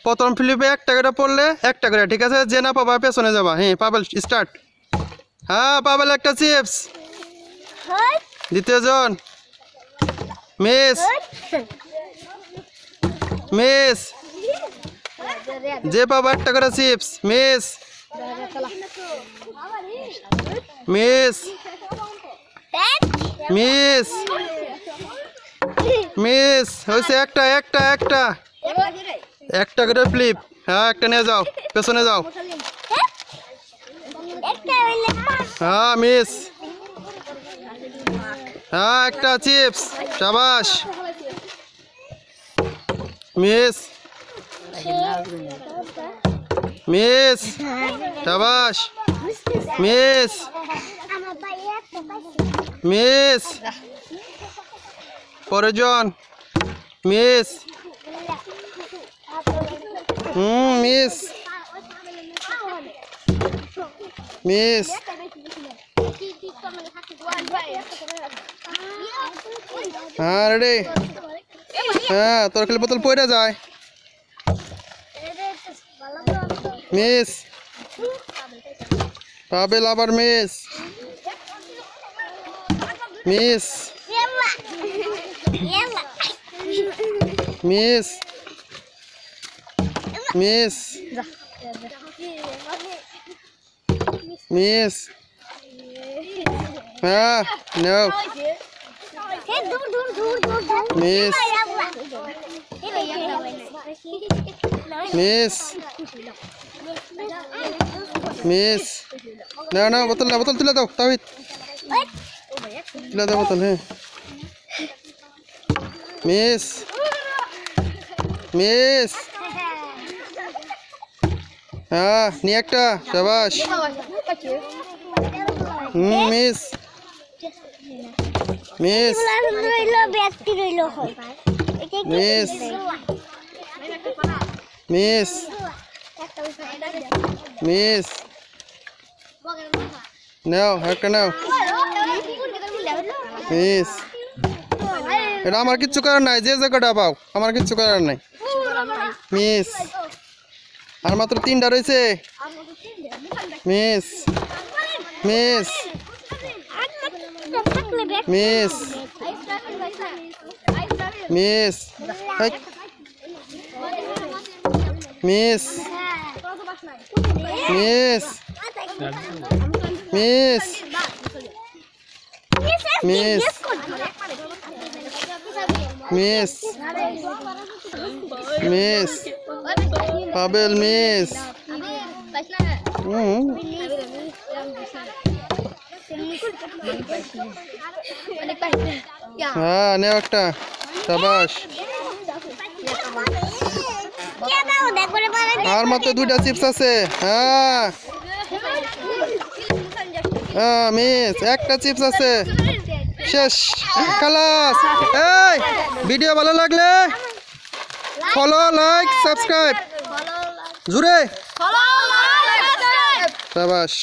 প্রথম ফ্লিপে 1 টাকা পড়লে 1 টাকা, ঠিক আছে? যে না পাবা পেছনে যাবা। হ্যাঁ পাবেল স্টার্ট। হ্যাঁ পাবেল একটা চিপস। দ্বিতীয় জন মিস। মিস যে পাবা 1 টাকা chips. Miss miss miss miss হয়েছে একটা একটা একটা 1 টাকা ফ্লিপ। হ্যাঁ একটা নিয়ে যাও, পেছনে যাও। হ্যাঁ মিস। হ্যাঁ একটা চিপস, শাবাশ। মিস মিস, শাবাশ। মিস মিস, পরের জন মিস। Miss miss. হ্যাঁ রেডি। হ্যাঁ তোর খেলে বোতল পড়ে যায়। মিস পাবেল আবার miss. Miss miss miss miss. হ্যাঁ নো মিস মিস মিস। না না বোতল না, বোতল তুলে দাও তাহিদ, তুলে দাও বোতল। হ্যাঁ মিস মিস। হ্যাঁ নিয়ে একটা, শাবাশ। Miss miss miss miss miss. নাও একটা নাও। মিস এটা আমার কিচ্ছু করার নাই, যে জায়গাটা পাও আমার কিচ্ছু করার নাই। মিস আর মাত্র 3টা রয়েছে। Miss miss miss miss miss miss miss miss miss miss Pavel miss. হ্যাঁ নেও একটা, শাবাশ। আর মাত্র 2টা চিপস আছে। হ্যাঁ হ্যাঁ মিস একটা চিপস আছে, শেষ খালাস। এই ভিডিও ভালো লাগলে ফলো, লাইক, সাবস্ক্রাইব জুড়ে, শাবাশ।